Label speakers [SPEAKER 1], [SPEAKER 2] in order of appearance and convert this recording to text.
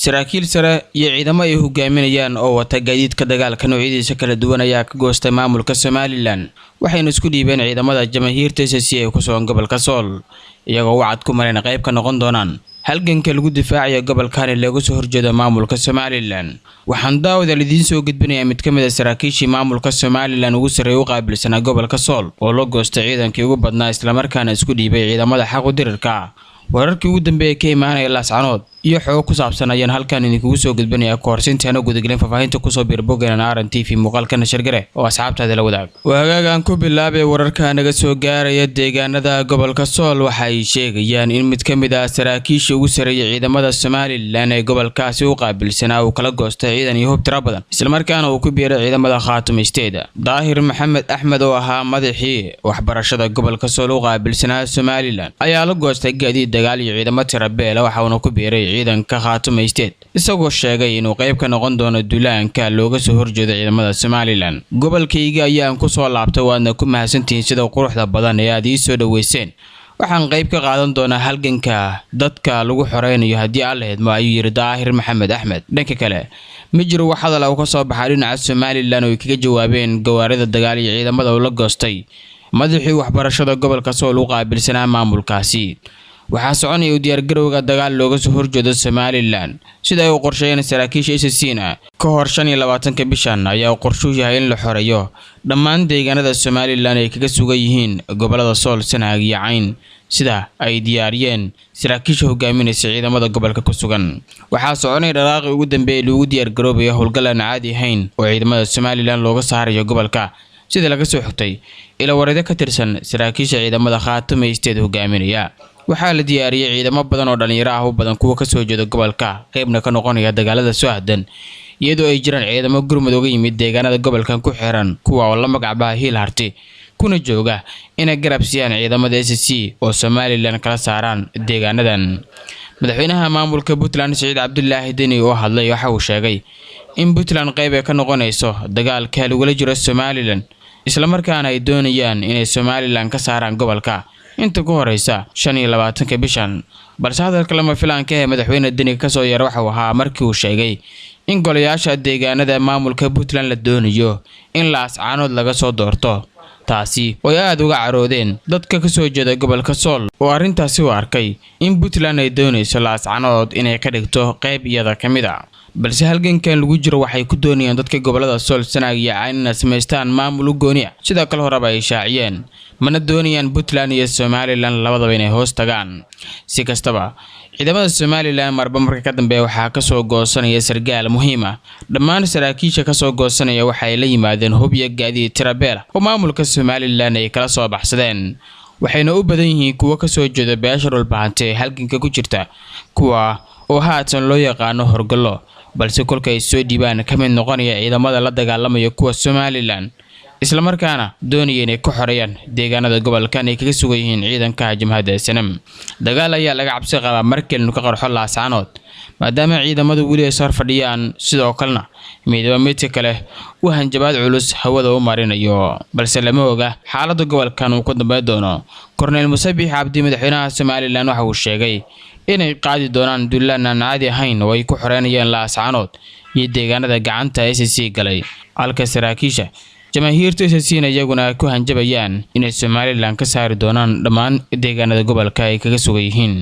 [SPEAKER 1] saraakiil sare iyo ciidamo ay hogaaminayaan oo wata gaadiidka dagaalka noocyadiisa kala duwan ayaa ka goostay maamulka Somaliland waxayna isku dhiibeen ciidamada jamaahiirta SSC ee ku soo gobolka Sool iyagoo wacad ku mareen qayb ka noqon doonaan halganka lagu difaacayo gobolkan ee lagu soo horjeedo maamulka Somaliland waxaan daawada lidin soo gudbinaya mid ka mid ah saraakiishii maamulka Somaliland ugu sareeyo qaabilsan gobolka Sool oo loo goostay ciidankii ugu badnaa isla markaana isku dhiibay ciidamada xaq u dirirka wararkii ugu dambeeyay ka imaanaya Laascanood iyo xoog ku saabsan ayaan halkan idinku soo gudbinaya koorsintaana gudagelin faafahinta ku soo biirbogeena RNTV muuqaalkana shargare oo asxaabtaada la wadaag waagaagan ku bilaabay wararka naga soo gaaraya deegaanada gobolka Sool waxay sheegayaan in mid ka mid ah saraakiisha ugu sareeyay ciidamada Somaliland ee gobolkaasi u qaabilsanaa uu kala goostay ciidan iyo hub tiro badan isla markaana uu ku biiray ciidamada Khaatuma State Daahir Maxamed Axmed oo ahaa madaxii waxbarashada gobolka Sool u qaabilsanaa Somaliland ayaa la goostay gaadiid dagaal iyo ciidamo tiro beel waxa uu ku biiray ciidanka Khaatuma State isagoo sheegay inuu qayb ka noqon doono duulaanka looga soo horjeedo ciidamada Somaliland gobolkayga ayaan ku soo laabtay waana ku mahadsantiin sida quruxda badan ee aad ii soo dhaweyseen waxaan qayb ka qaadan doonaa halganka dadka lagu xoreynayo hadii Allaheed ma ayuu yiri Daahir Maxamed Axmed dhanka kale ma jiro wax hadal ka soo baxay dhinaca Somaliland oo kaga jawaabeen gawaarida dagaal iyo ciidamada oo la goostay madaxii waxbarashada gobolka Sool u qaabilsanaa maamulkaasi waxaa soconaya u diyaar garowga dagaal looga soo horjeedo Somaliland sida ay u qorsheeyeen saraakiisha SSC-na ka hor 25 bishan ayaa qorshu yahay in la xoreeyo dhammaan deegaanada Somaliland ay kaga sugan yihiin gobolada Sool Sanaag iyo Cayn sida ay diyaariyeen saraakiisha hogaaminaysa ciidamada gobolka ku sugan waxaa soconaya dhaqaaqii ugu dambeeyay lagu diyaar garoobayo howlgalan caadi ahayn oo ciidamada Somaliland looga saarayo gobolka sida laga soo xigtay ila warada ka tirsan saraakiisha ciidamada Khaatuma State hogaaminaya waxaa la diyaariyay ciidamo badan oo dhalinyaro ah oo badan kuwa ka soo jeeda gobolka qaybna ka noqonaya dagaalada soo hadan iyadoo ay jiraan ciidamo gurmad uga yimid deegaanada gobolkan ku xiran kuwa oo la magacaabaa Hiil Harti kuna jooga inay garab siiyaan ciidamada SSC oo Somaliland kala saaraan deegaanadan madaxweynaha maamulka Puntland Saciid Cabdullaahi Deni oo hadlay waxa uu sheegay in Puntland qayb ay ka noqonayso dagaalka lagu jiro Somaliland isla markaana ay doonayaan inay Somaliland ka saaraan gobolka inta ku horeysa 25 bishan balse hadalka lama filaanka ee madaxweyne Deni ka soo yeeray waxa uu ahaa markii uu sheegay in golayaasha deegaanada maamulka Puntland la doonayo in Laascanood laga soo doorto taasi oo aad uga caroodeen dadka ka soo jeeda gobolka Sool oo arintaasi u arkay in Puntland ay doonayso Laascanood inay ka dhigto qayb iyada kamid ah balse halgankan lagu jiro waxay ku doonayaan dadka gobolada Sool Sanaag iyo Cayn inay sameystaan maamul gooni ah sida kale horeba ay shaaciyeen mana doonayaan Puntland iyo Somaliland labadaba inay hoos tagaan si kastaba ciidamada Somaliland marba marka ka dambeeya waxaa ka soo goosanaya sargaal muhiim ah dhammaan saraakiisha ka soo goosanaya waxay la yimaadeen hub iyo gaadiid tiro beel oo maamulka Somaliland ay kala soo baxsadeen waxayna u badan yihiin kuwa ka soo jeeda beesha dhulbaahantay halganka ku jirta kuwa oo haatan loo yaqaan horgalo balse kolka ay soo dhiibaan ka mid noqonaya ciidamada la dagaalamaya kuwa Somaliland isla markaana doonayeen inay ku xoreeyaan deegaanada gobolkan ay kaga sugan yihiin ciidanka jamhadda SNM dagaal ayaa laga cabsi qabaa markii uu ka qarxo Laascanood maadaama ciidamadu wali ay sar fadhiyaan sidoo kalena mid kale uu hanjabaad culus hawada u marinayo balse lama oga xaaladda gobolkan uu ku dambeyn doono Korneyl Muuse Biixi Cabdi madaxweynaha Somaliland waxa uu sheegay inay qaadi doonaan duulaan aan caadi ahayn oo ay ku xoreynayaan Laascanood iyo deegaanada gacanta SSC galay halka saraakiisha jamaahiirta SSC iyaguna ku hanjabayaan inay Somaliland ka saari doonaan dhammaan deegaanada gobolka ay kaga sugan yihiin